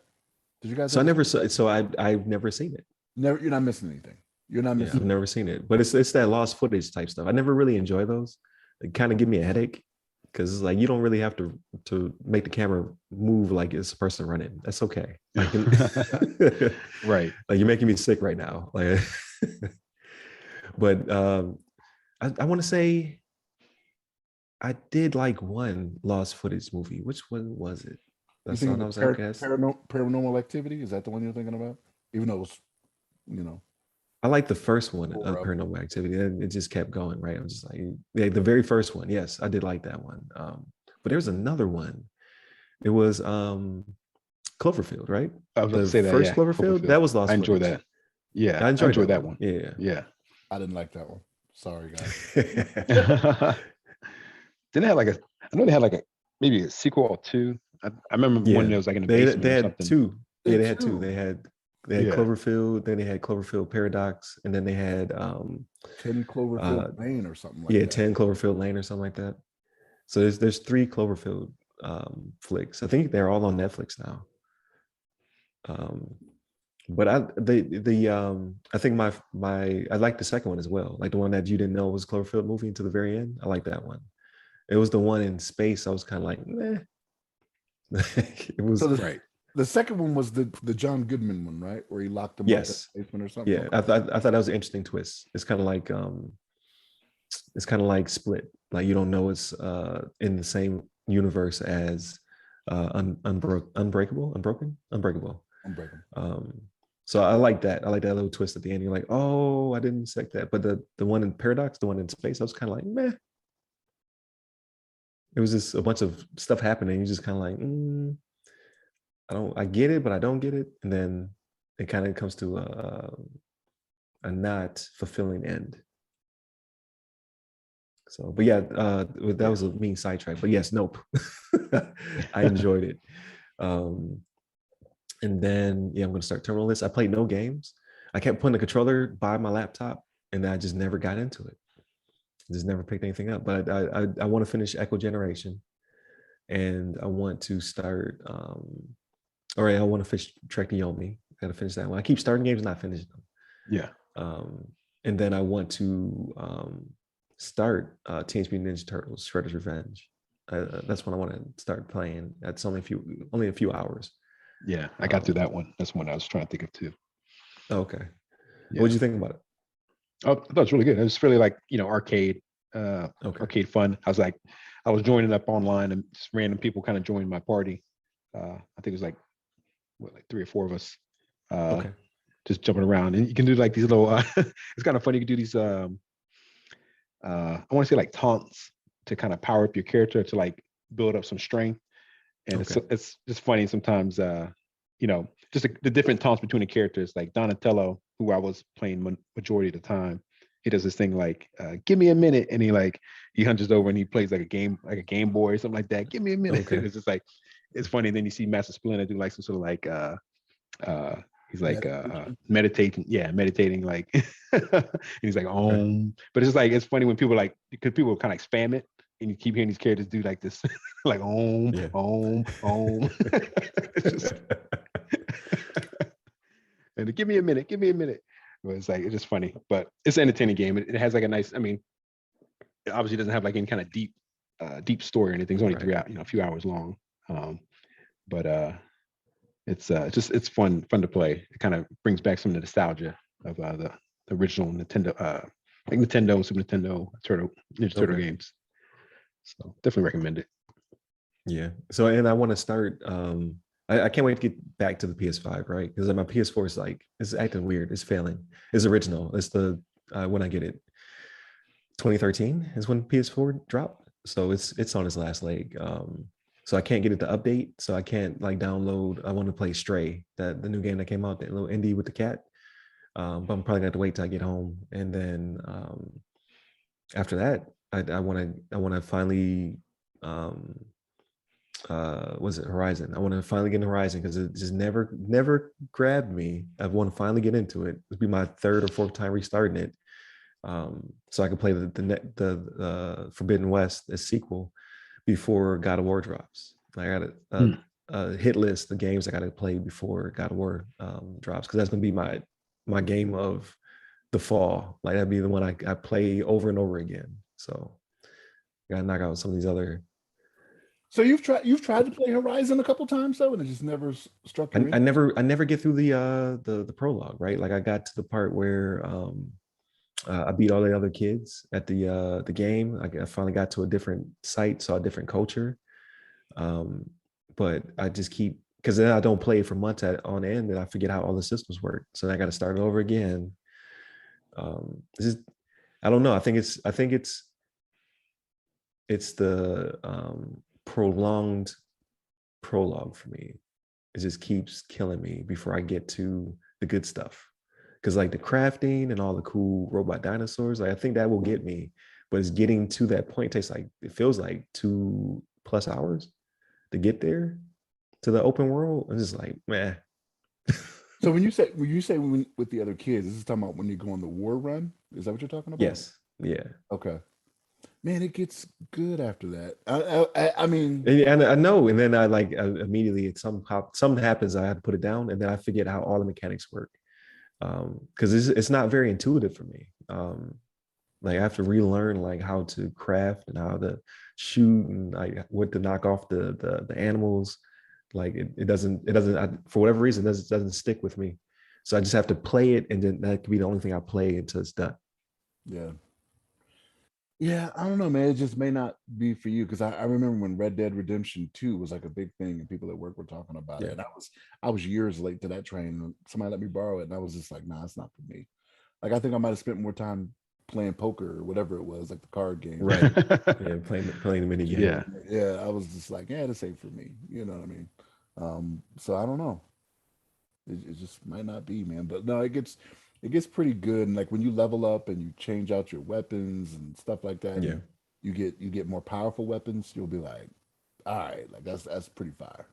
Did you guys? So I never saw. So I've never seen it. Never. You're not missing anything. You're not missing. I've never seen it, but it's that lost footage type stuff. I never really enjoy those. They kind of give me a headache because it's like you don't really have to make the camera move like it's a person running. That's okay. Like, right. Like you're making me sick right now. Like, but I want to say I did like one lost footage movie. Which one was it? That's all I was Paranormal Activity. Is that the one you're thinking about? Even though it was, I like the first one of Or, Paranormal Activity, and it just kept going, right? I'm just like, yeah, the very first one. Yes, I did like that one. But there's another one. It was Cloverfield, right? I was about to The say that. first Yeah, Cloverfield, Cloverfield. that was I lost enjoy footage. that. Yeah, I I enjoyed enjoyed that that one. one. Yeah. Yeah. I didn't like that one. Sorry, guys. Didn't they have like a? I know they had like a maybe a sequel or two. I remember one Yeah, that was like in the they basement or had something. two. Yeah, It they had two. too. They had Yeah. Cloverfield, then they had Cloverfield Paradox, and then they had 10 Cloverfield Lane or something like yeah, that. 10 Cloverfield Lane or something like that. So there's three Cloverfield flicks. I think they're all on Netflix now. But I think I like the second one as well. Like the one that you didn't know was Cloverfield movie until the very end. I like that one. It was the one in space. I was kind of like, meh. It was So Right. the second one was the John Goodman one, right? Where he locked him up in yes, the basement or something. yeah. I thought that was an interesting twist. It's kind of like Split. Like you don't know it's in the same universe as Unbreakable. Unbreakable. So I like that. I like that little twist at the end. You're like, oh, I didn't expect that. But the one in Paradox, the one in space, I was kind of like, meh. It was just a bunch of stuff happening. You just kind of like, I get it, but I don't get it. And then it kind of comes to a not fulfilling end. So, but yeah, that was a mean sidetrack. But yes, Nope. I enjoyed it. And then I'm gonna start Terminal List. I played no games. I kept putting the controller by my laptop, and I just never got into it. Just never picked anything up. But I want to finish Echo Generation, and I want to start. All right, I want to finish Trek to Yomi. I gotta finish that one. I keep starting games and not finishing them. Yeah. And then I want to start Teenage Mutant Ninja Turtles: Shredder's Revenge. That's what I want to start playing. That's only a few hours. Yeah, I got through that one. That's one I was trying to think of too. Okay. Yeah. What did you think about it? Oh, I thought it was really good. It was really like, arcade, Okay. arcade fun. I was joining up online and just random people kind of joined my party. I think it was like 3 or 4 of us. Okay. Just jumping around, and you can do like these little. It's kind of funny. You can do these. I want to say like taunts to kind of power up your character to like build up some strength, and Okay. it's just funny sometimes. Just the different taunts between the characters. Like Donatello, who I was playing majority of the time, he does this thing like, "Give me a minute," and he hunches over and he plays like a Game Boy or something like that. Give me a minute. Okay. It's just like, it's funny. And then you see Master Splinter do like some sort of like he's like meditating like and he's like but it's just like, it's funny when people like, because people kind of like spam it and you keep hearing these characters do like this like It's just and give me a minute but it's like, it's just funny, but it's an entertaining game. It has like a nice, I mean, it obviously doesn't have like any kind of deep story or anything. It's only a few hours long, but it's fun to play. It kind of brings back some of the nostalgia of the original Nintendo, like Nintendo and Super Nintendo Ninja Turtle games. So definitely recommend it. Yeah. So, and I want to start. I can't wait to get back to the PS5, right? Because my PS4 is like, it's acting weird. It's failing. It's original. It's the when I get it. 2013 is when PS4 dropped. So it's on its last leg. So I can't get it to update. So I can't like download. I want to play Stray, the new game that came out, that little indie with the cat. But I'm probably gonna have to wait till I get home, and then after that, I want to finally was it Horizon? I want to finally get in Horizon because it just never grabbed me. I want to finally get into it. It'll be my 3rd or 4th time restarting it, so I can play the Forbidden West, the sequel, before God of War drops. I got a hit list of games I got to play before God of War drops, because that's gonna be my game of the fall. Like that'd be the one I play over and over again. So I gotta knock out some of these other. So you've tried to play Horizon a couple times though, and it just never struck you. I never get through the prologue, right? Like I got to the part where I beat all the other kids at the game. I finally got to a different site, saw a different culture. But I just keep, because then I don't play for months on end, and I forget how all the systems work. So I got to start over again. It's just, I don't know. I think it's the prolonged prologue for me. It just keeps killing me before I get to the good stuff. Because like the crafting and all the cool robot dinosaurs, like I think that will get me. But it's getting to that point takes like, it feels like 2+ hours to get there to the open world. It's just like, man. So when you say with the other kids, this is talking about when you go on the war run. Is that what you're talking about? Yes. Yeah. Okay. Man, it gets good after that. I mean, and I know, and then I like immediately something happens. I have to put it down, and then I forget how all the mechanics work, because it's not very intuitive for me. Like I have to relearn like how to craft and how to shoot and like what to knock off the animals. Like it doesn't for whatever reason doesn't stick with me. So I just have to play it, and then that could be the only thing I play until it's done. Yeah. Yeah, I don't know, man. It just may not be for you because I remember when Red Dead Redemption 2 was like a big thing and people at work were talking about it. And I was years late to that train. Somebody let me borrow it, and I was just like, nah, it's not for me. Like I think I might have spent more time playing poker or whatever it was, like the card game. Right. Yeah, playing the mini game. Yeah. Yeah, I was just like, yeah, this ain't for me. You know what I mean? So I don't know. It just might not be, man. But no, it gets pretty good. And like when you level up and you change out your weapons and stuff like that, Yeah. you get more powerful weapons, you'll be like, all right, like that's pretty fire.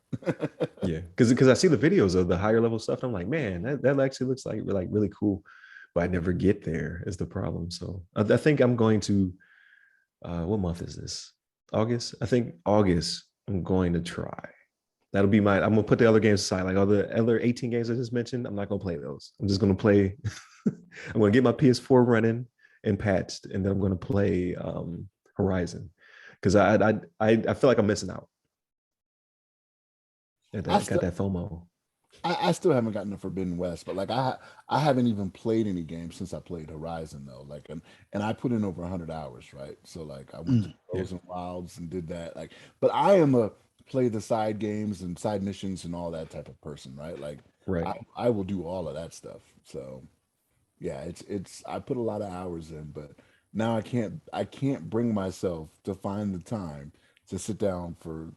Yeah, because I see the videos of the higher level stuff. I'm like, man, that actually looks like really cool, but I never get there is the problem. So I think I'm going to. What month is this? August. I think August. I'm going to try. That'll be I'm gonna put the other games aside, like all the other 18 games I just mentioned. I'm not gonna play those. I'm just gonna play. I'm gonna get my PS4 running and patched, and then I'm gonna play Horizon because I feel like I'm missing out. Got that FOMO. I still haven't gotten to Forbidden West, but like I haven't even played any games since I played Horizon though. Like and I put in over 100 hours, right? So like I went to Frozen Wilds and did that. Like, but I am a play the side games and side missions and all that type of person, right? Like Right. I will do all of that stuff. So yeah, it's I put a lot of hours in, but now I can't bring myself to find the time to sit down for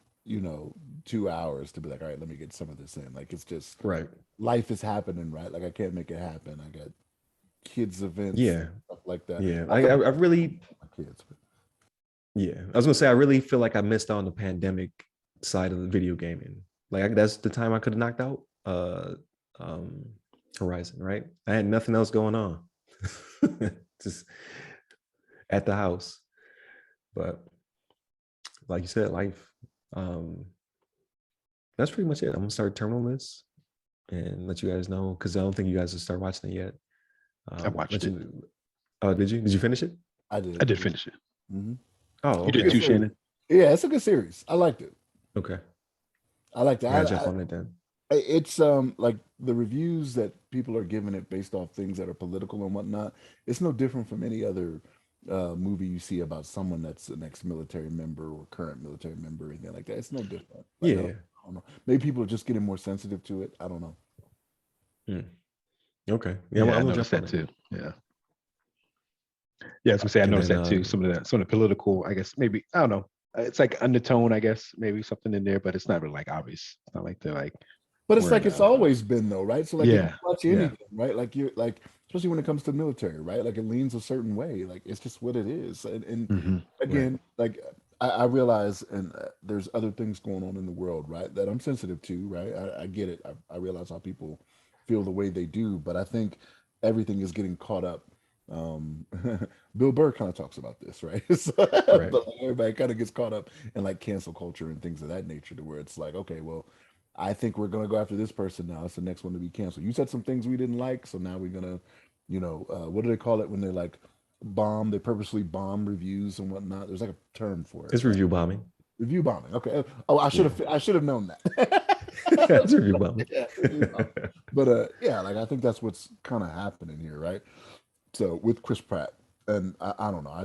2 hours to be like, all right, let me get some of this in. Like it's just Right. life is happening, right? Like I can't make it happen. I got kids events, Yeah. stuff like that. Yeah. I really. My kids. But Yeah. I was gonna say I really feel like I missed out on the pandemic side of the video gaming. Like that's the time I could have knocked out um Horizon, right? I had nothing else going on. Just at the house. But like you said, life. That's pretty much it. I'm gonna start Terminal List and let you guys know because I don't think you guys have started watching it yet. I watched it. Oh, did you? Did you finish it? I did. I did finish it. Mm-hmm. Oh, You did too, Shannon. Yeah, it's a good series. I liked it. Okay. I liked it. I jump on it then. It's like the reviews that people are giving it based off things that are political and whatnot. It's no different from any other movie you see about someone that's an ex-military member or current military member or anything like that. It's no different. Like, Yeah. I don't know. Maybe people are just getting more sensitive to it. I don't know. Okay. Yeah, I'm I gonna noticed jump that on it. too. Yeah. Yeah, I was gonna say I And noticed then, that too. Some of the political, I guess maybe I don't know. It's like undertone, I guess, maybe something in there, but it's not really like obvious. It's not like they're like But it's we're like in it's always been though, right? So like if you yeah, watch yeah. anything, right? Like you're like, especially when it comes to military, right? Like it leans a certain way. Like it's just what it is. And Mhm. again, like I realize, and there's other things going on in the world, right? That I'm sensitive to, right? I get it. I realize how people feel the way they do, but I think everything is getting caught up. Um, Bill Burr kind of talks about this, right? So, Right. but like, everybody kind of gets caught up in like cancel culture and things of that nature, to where it's like, okay, well, I think we're gonna go after this person now. It's the next one to be canceled. You said some things we didn't like, so now we're gonna, what do they call it when they're like bomb? They purposely bomb reviews and whatnot. There's like a term for it. It's review bombing. Review bombing. Okay. Oh, I should have known that. It's review bombing. Yeah, review bombing. But yeah, like I think that's what's kind of happening here, right? So with Chris Pratt, and I don't know,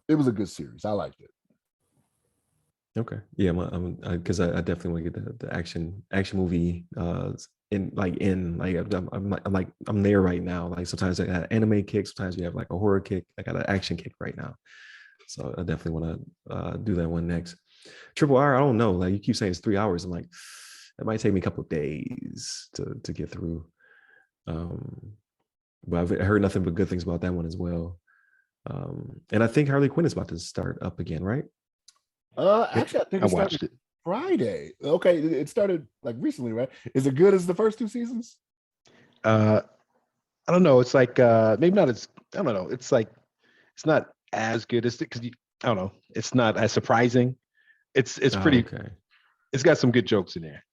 it was a good series. I liked it. Okay. Yeah, because I definitely want to get the action movie I'm there right now. Like sometimes I got an anime kick, sometimes you have like a horror kick. I got an action kick right now. So I definitely want to do that one next. Triple R, I don't know. Like you keep saying it's 3 hours. I'm like, it might take me a couple of days to get through. But I've heard nothing but good things about that one as well. And I think Harley Quinn is about to start up again, right? Actually, I think I it started watched it. Friday. Okay, it started like recently, right? Is it good as the first 2 seasons? I don't know. It's like maybe not as I don't know. It's like it's not as good as because I don't know. It's not as surprising. It's pretty. Okay. It's got some good jokes in there,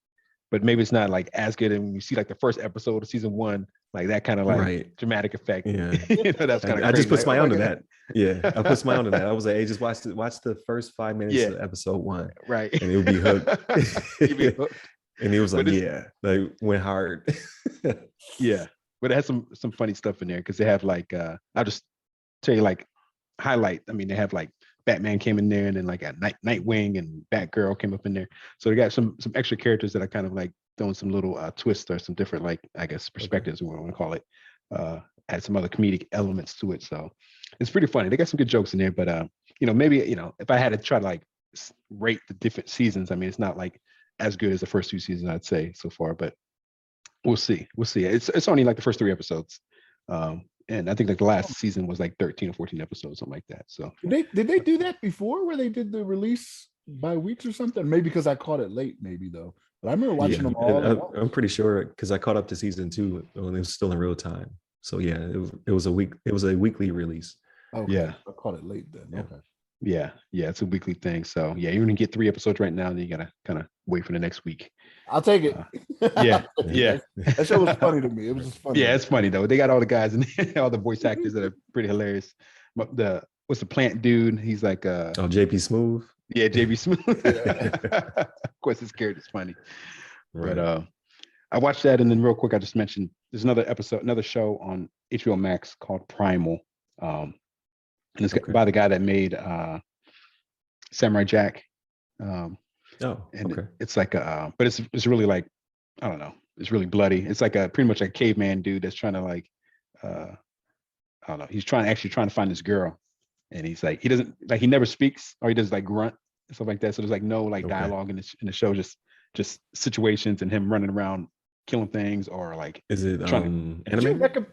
but maybe it's not like as good. And when you see like the first episode of season 1, like that kind of like Right. dramatic effect. Yeah. That's kind of. I just put like, my oh own my to God. that. Yeah, I put my own to that. I was like, hey, just watch the first 5 minutes Yeah. of episode 1, Right. and it would be hooked. You'd be hooked. And he was like, But yeah, like went hard. Yeah, but it has some funny stuff in there because they have like I'll just tell you like highlight. I mean, they have like Batman came in there, and then like a Nightwing and Batgirl came up in there. So they got some extra characters that are kind of like throwing some little twists or some different like I guess perspectives, what I want to call it. Add some other comedic elements to it. So it's pretty funny. They got some good jokes in there, but maybe if I had to try to like rate the different seasons, I mean, it's not like as good as the first 2 seasons, I'd say so far, but we'll see. It's only like the first 3 episodes. And I think like the last season was like 13 or 14 episodes, something like that. So Did they do that before where they did the release by weeks or something? Maybe because I caught it late, maybe though. But I remember watching them all. I'm pretty sure because I caught up to season 2 when it was still in real time. So yeah, it was a weekly release. Okay. Yeah, I caught it late then. Yeah. Okay. Yeah, it's a weekly thing. So yeah, you're gonna get 3 episodes right now, then you gotta kind of wait for the next week. I'll take it. Yeah. That show was funny to me. It was just funny. Yeah, it's funny though. They got all the guys and all the voice actors that are pretty hilarious. But what's the plant dude? He's like JP Smooth. Yeah, JB Smooth. Of course, his character's funny. Right. But I watched that, and then real quick, I just mentioned there's another show on HBO Max called Primal. And it's by the guy that made Samurai Jack. It's like but it's really like I don't know. It's really bloody. It's like pretty much a caveman dude that's trying to like I don't know. He's trying to find this girl, and he's like he never speaks or he does like grunt and stuff like that. So there's like no like dialogue in the show, just situations and him running around killing things or like. Is it anime?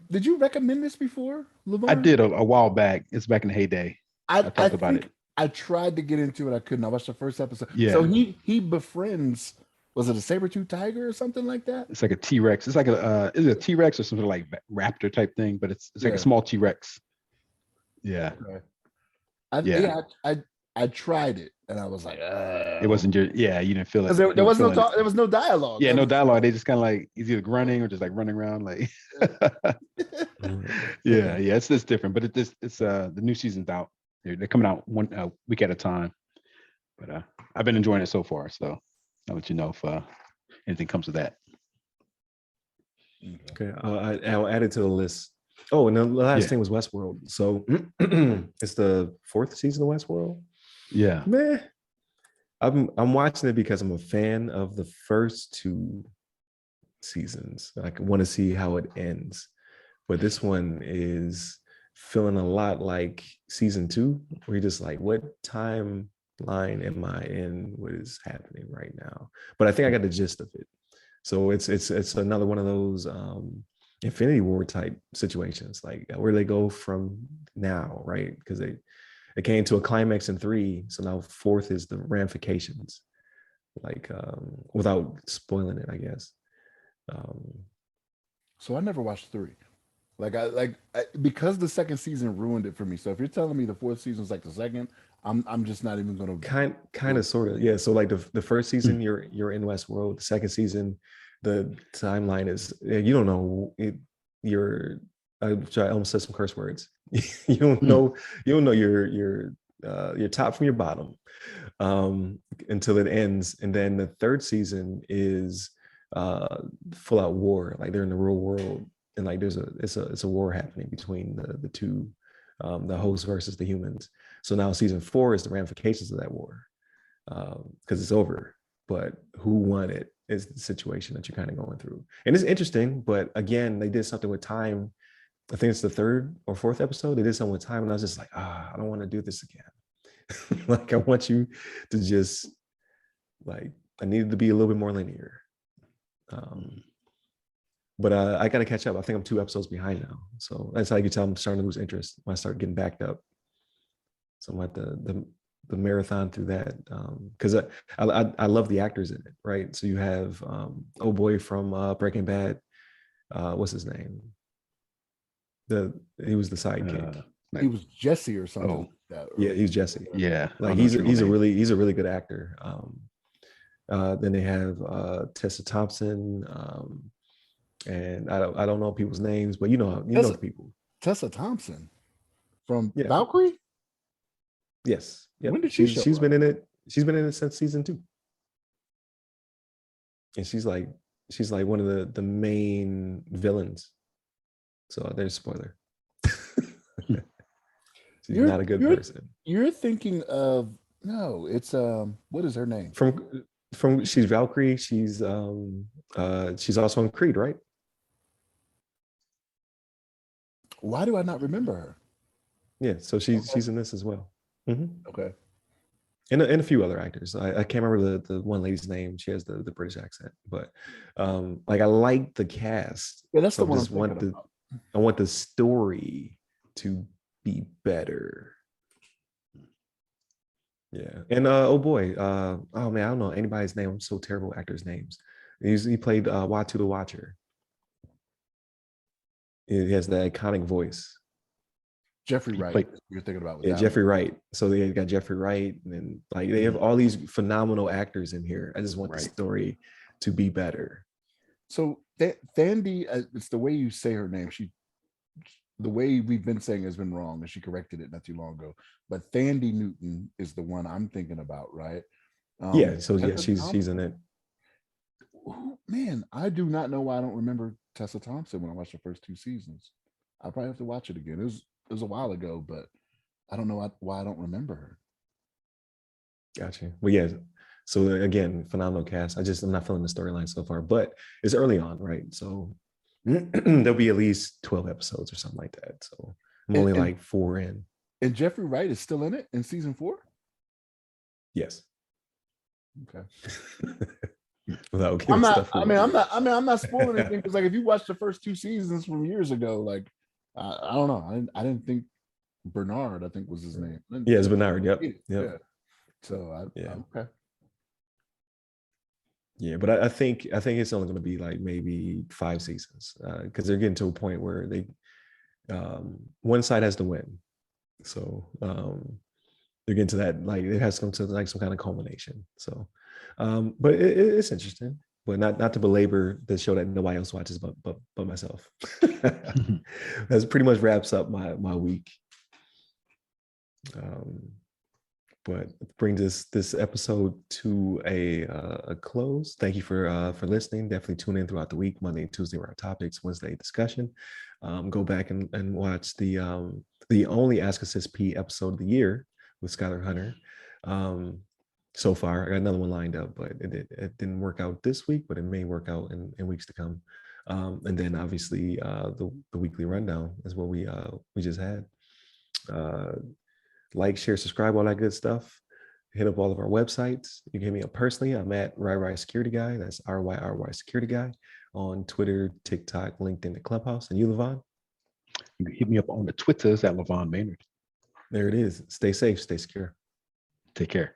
Did you recommend this before, LeVar? I did a while back. It's back in the heyday. I talked about it. I tried to get into it. I couldn't. I watched the first episode. Yeah. So he befriends. Was it a saber-tooth tiger or something like that? It's like a T-Rex. It's like is it a T-Rex or something like raptor type thing? But it's like a small T-Rex. Yeah. Okay. I tried it and I was like, it wasn't you didn't feel it. There was no dialogue. Yeah, no dialogue. They just kind of like he's either grunting or just like running around like. yeah, it's different, but it's the new season's out. They're coming out one week at a time, but I've been enjoying it so far. So I'll let you know if anything comes of that. Okay, I'll add it to the list. Oh, and the last thing was Westworld. So it's the 4th season of Westworld. Yeah, man, I'm watching it because I'm a fan of the first 2 seasons. I want to see how it ends, but this one is feeling a lot like season 2, where you're just like, what timeline am I in? What is happening right now? But I think I got the gist of it. So it's another one of those Infinity War type situations, like where they go from now, right? Because it came to a climax in 3, so now 4th is the ramifications, like without spoiling it, I guess. So I never watched 3. Because the second season ruined it for me. So if you're telling me the 4th season is like the second, I'm just not even gonna kind of sort of, yeah. So like the first season you're in Westworld. The second season, the timeline is you don't know it. I almost said some curse words. you don't know your top from your bottom until it ends, and then the third season is full out war. Like they're in the real world, and like it's a war happening between the two, the hosts versus the humans. So now season 4 is the ramifications of that war, because it's over. But who won it? is the situation that you're kind of going through. And it's interesting, but again, they did something with time. I think it's the 3rd or 4th episode. They did something with time, and I was just like, I don't want to do this again. Like, I want you to just like, I needed to be a little bit more linear. But I got to catch up. I think I'm 2 episodes behind now. So that's how you can tell I'm starting to lose interest when I start getting backed up. So I'm at the marathon through that, because I love the actors in it, right? So you have old boy from Breaking Bad. What's his name? He was the sidekick. He was Jesse or something. Oh, like that, yeah, he's Jesse. Yeah, like he's a really good actor. Then they have Tessa Thompson, and I don't know people's names, but you know the people. Tessa Thompson from Yeah. Valkyrie. Yes. Yep. When did she's been in it? She's been in it since season 2, and she's like one of the main villains. So there's a spoiler. She's not a good person. You're thinking of it's what is her name? From she's Valkyrie. She's also in Creed, right? Why do I not remember her? Yeah, so she's in this as well. Mm-hmm. Okay. And a few other actors. I can't remember the one lady's name. She has the British accent, but like, I like the cast. Yeah, that's so the one I'm thinking about. I want the story to be better. Yeah. And oh boy, oh man, I don't know anybody's name. I'm so terrible with actors' names. He played Watu the Watcher. He has the iconic voice. Jeffrey Wright, you're thinking about. Yeah, Jeffrey Wright. So they got Jeffrey Wright, and then like they have all these phenomenal actors in here. I just want the story to be better. So Thandi, it's the way you say her name. The way we've been saying has been wrong, and she corrected it not too long ago. But Thandi Newton is the one I'm thinking about, right? Yeah. So yeah, she's in it. Man, I do not know why I don't remember Tessa Thompson when I watched the first 2 seasons. I'll probably have to watch it again. It was a while ago, but I don't know why I don't remember her. Gotcha. Well, yeah. So again, phenomenal cast. I'm not feeling the storyline so far, but it's early on, right? So there'll be at least 12 episodes or something like that. So I'm only like 4 in. And Jeffrey Wright is still in it in season 4? Yes. Okay. I'm not spoiling anything, because like, if you watch the first 2 seasons from years ago, like I don't know. I didn't think Bernard, I think was his name. Yeah, it's Bernard. Yep. Yeah. So okay. Yeah, but I think it's only going to be like maybe 5 seasons, because they're getting to a point where they one side has to win. So they're getting to that, like it has to come to like some kind of culmination. So, but it's interesting. But not to belabor the show that nobody else watches but myself. That pretty much wraps up my week. But brings this episode to a close. Thank you for listening. Definitely tune in throughout the week. Monday and Tuesday were our topics. Wednesday discussion. Go back and watch the only Ask a Sis P episode of the year with Skylar Hunter. So far, I got another one lined up, but it didn't work out this week, but it may work out in weeks to come. And then obviously the weekly rundown is what we just had. Like, share, subscribe, all that good stuff. Hit up all of our websites. You can hit me up personally. I'm at RyRy Security Guy. That's RYRY Security Guy on Twitter, TikTok, LinkedIn, and Clubhouse. And you, Levon? You can hit me up on the Twitters at Levon Maynard. There it is. Stay safe, stay secure. Take care.